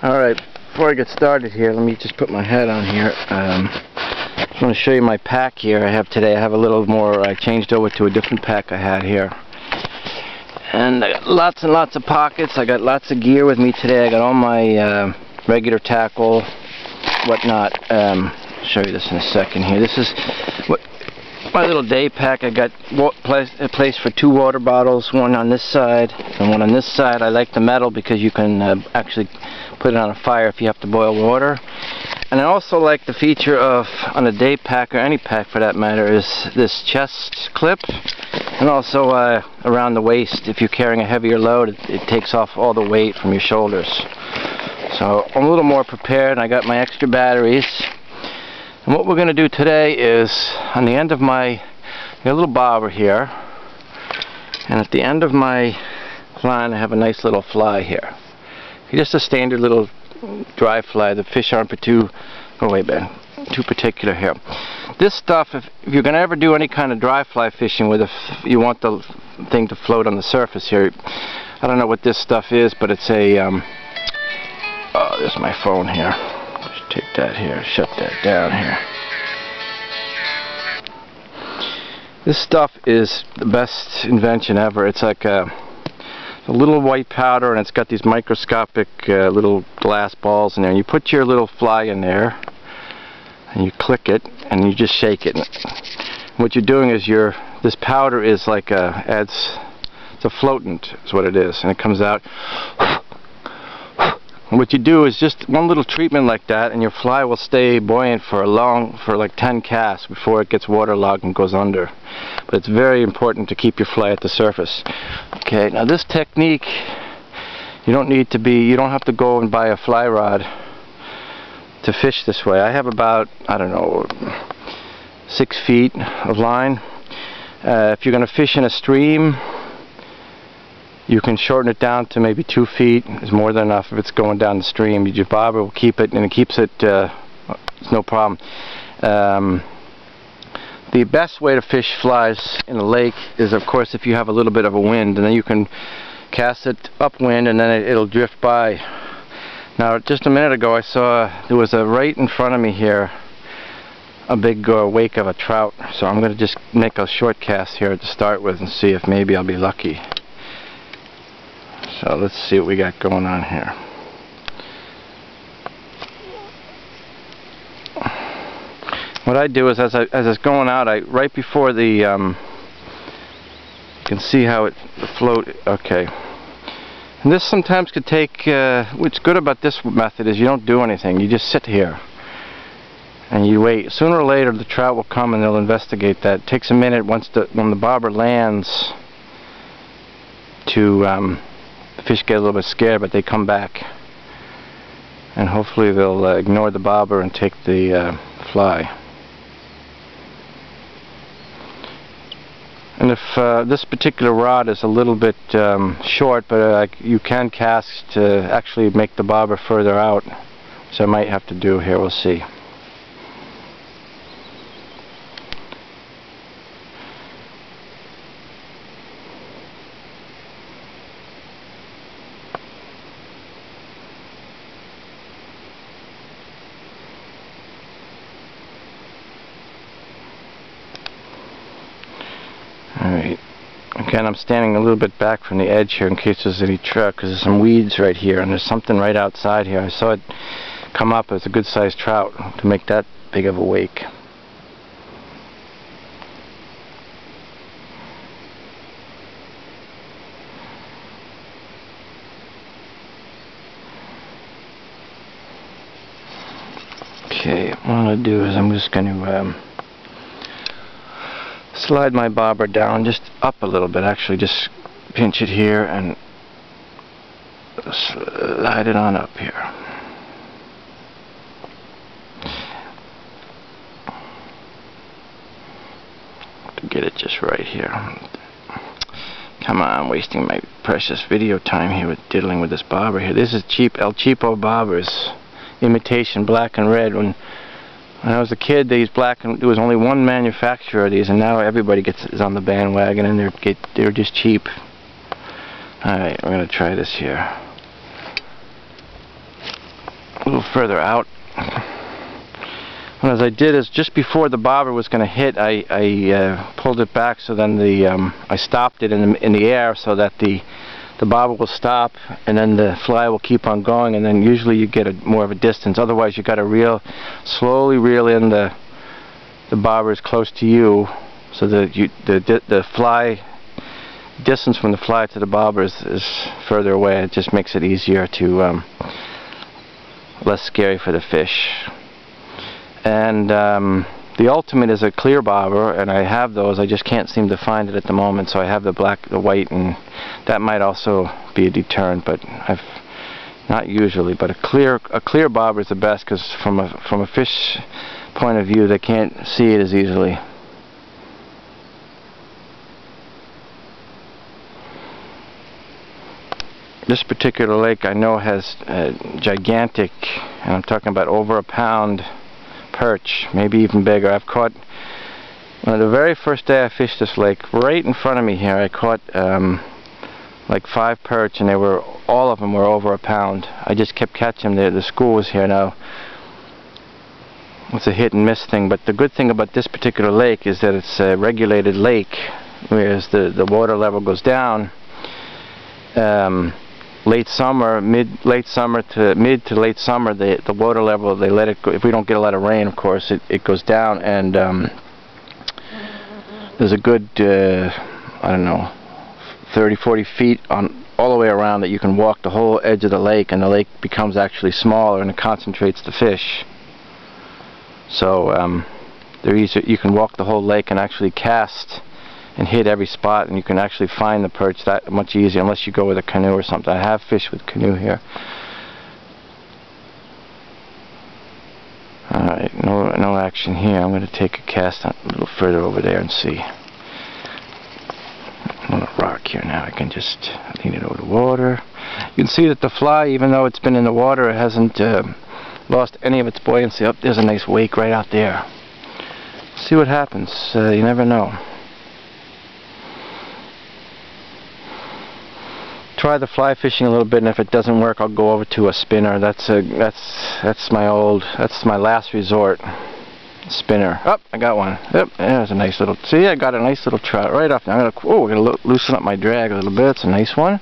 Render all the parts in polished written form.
Alright, before I get started here, let me just put my hat on here. I just want to show you my pack here I have today. I have a little more, I changed over to a different pack I had here. And I got lots and lots of pockets. I got lots of gear with me today. I got all my regular tackle, whatnot. I'll show you this in a second here. This is what my little day pack. I got a place for 2 water bottles, one on this side and one on this side. I like the metal because you can actually put it on a fire if you have to boil water. And I also like the feature of, on a day pack or any pack for that matter, is this chest clip, and also around the waist. If you're carrying a heavier load, it takes off all the weight from your shoulders. So I'm a little more prepared. I got my extra batteries. And what we're going to do today is, on the end of my, I got a little bobber here, and at the end of my line I have a nice little fly here. Just a standard little dry fly. The fish aren't too particular here. This stuff, if you're going to ever do any kind of dry fly fishing with you want the thing to float on the surface here. I don't know what this stuff is, but it's a oh, there's my phone here. Just take that here, shut that down here. This stuff is the best invention ever. It's like a little white powder, and it's got these microscopic little glass balls in there. And you put your little fly in there, and you click it, and you just shake it. And what you're doing is this powder is like it's a floatant, is what it is, and it comes out. And what you do is just one little treatment like that, and your fly will stay buoyant for like 10 casts before it gets waterlogged and goes under. But it's very important to keep your fly at the surface. Okay, now this technique, you don't have to go and buy a fly rod to fish this way. I have about, I don't know, 6 feet of line. If you're going to fish in a stream, you can shorten it down to maybe 2 feet. It's more than enough if it's going down the stream. Your bobber will keep it, and it keeps it, it's no problem. The best way to fish flies in a lake is, of course, if you have a little bit of a wind, and then you can cast it upwind, and then it'll drift by. Now, just a minute ago, I saw there was right in front of me here a big wake of a trout. So I'm going to just make a short cast here to start with and see if maybe I'll be lucky. So let's see what we got going on here. What I do is, as it's going out, right before the you can see how it float. Okay, and this sometimes could take. What's good about this method is you don't do anything. You just sit here and you wait. Sooner or later, the trout will come and they'll investigate that. It takes a minute when the bobber lands to. The fish get a little bit scared, but they come back, and hopefully they'll ignore the bobber and take the fly. And if this particular rod is a little bit short, but you can cast to actually make the bobber further out, so I might have to do here. We'll see. Alright, again, I'm standing a little bit back from the edge here in case there's any trout, because there's some weeds right here, and there's something right outside here. I saw it come up as a good sized trout to make that big of a wake. Okay, what I'm going to do is I'm just going to slide my bobber down just up a little bit. Actually, just pinch it here and slide it on up here. To get it just right here. Come on, I'm wasting my precious video time here with diddling with this bobber here. This is cheap El Cheapo bobbers, imitation black and red. When I was a kid, these there was only one manufacturer of these, and now everybody is on the bandwagon, and they're just cheap. All right, we're gonna try this here. further out. What I did is just before the bobber was going to hit, I pulled it back, so then I stopped it in the air so that the bobber will stop, and then the fly will keep on going, and then usually you get more of a distance. Otherwise, you got to slowly reel in the bobber as close to you, so that the fly distance from the fly to the bobber is further away. It just makes it easier to less scary for the fish. And the ultimate is a clear bobber, and I have those. I just can't seem to find it at the moment, so I have the black, the white, and that might also be a deterrent, but not usually. But a clear bobber is the best, because from a fish point of view, they can't see it as easily. This particular lake I know has gigantic, and I'm talking about over a pound perch, maybe even bigger. I've caught, the very first day I fished this lake, right in front of me here, I caught like 5 perch, and all of them were over a pound. I just kept catching them. The school was here now. It's a hit and miss thing, but the good thing about this particular lake is that it's a regulated lake, whereas the water level goes down. Late summer, mid to late summer, the water level, they let it go. If we don't get a lot of rain, of course, it goes down, and there's a good, I don't know, 30-40 feet all the way around that you can walk the whole edge of the lake, and the lake becomes actually smaller, and it concentrates the fish. So they're easier. You can walk the whole lake and actually cast and hit every spot, and you can actually find the perch that much easier, unless you go with a canoe or something. I have fished with canoe here. Alright, no action here. I'm going to take a cast a little further over there and see. I'm on a rock here now. I can just lean it over the water. You can see that the fly, even though it's been in the water, it hasn't lost any of its buoyancy. Oh, there's a nice wake right out there. See what happens. You never know. Try the fly fishing a little bit, and if it doesn't work, I'll go over to a spinner. That's my last resort. Spinner. Oh, I got one. Yep, there's a nice little. See, I got a nice little trout right off. Now we're gonna loosen up my drag a little bit. It's a nice one.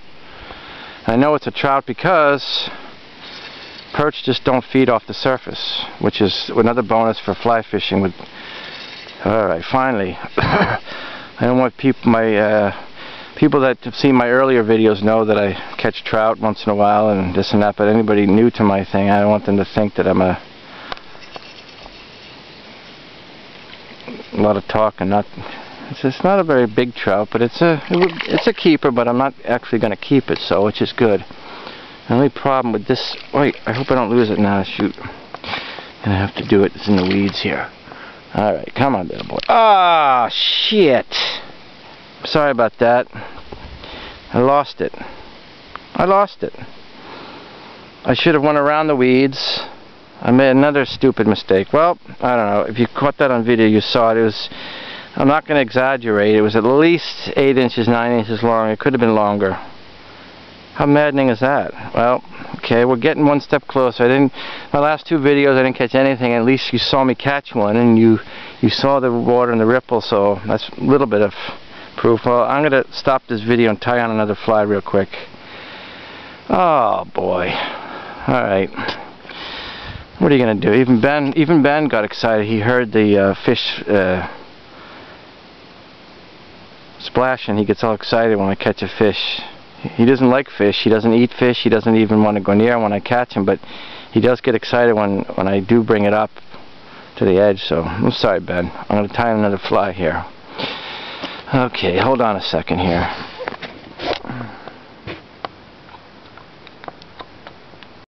I know it's a trout because perch just don't feed off the surface, which is another bonus for fly fishing. All right, finally. I don't want people that have seen my earlier videos know that I catch trout once in a while and this and that, but anybody new to my thing, I don't want them to think that I'm a lot of talk and not. It's not a very big trout, but it's a keeper, but I'm not actually going to keep it, so which is good. The only problem with this, wait, I hope I don't lose it now. Shoot, and I have to do it. It's in the weeds here. All right, come on, little boy. Ah, shit. Sorry about that. I lost it. I should have went around the weeds. I made another stupid mistake. Well, I don't know. If you caught that on video, you saw it. I'm not going to exaggerate. It was at least 8 inches, 9 inches long. It could have been longer. How maddening is that? Well, okay, we're getting one step closer. My last 2 videos, I didn't catch anything. At least you saw me catch one, and you saw the water and the ripple, so that's a little bit of proof. Well, I'm going to stop this video and tie on another fly real quick. Oh boy. Alright. What are you going to do? Even Ben got excited. He heard the fish splash, and he gets all excited when I catch a fish. He doesn't like fish. He doesn't eat fish. He doesn't even want to go near when I catch him, but he does get excited when I do bring it up to the edge. So I'm sorry, Ben. I'm going to tie another fly here. Okay, hold on a second here.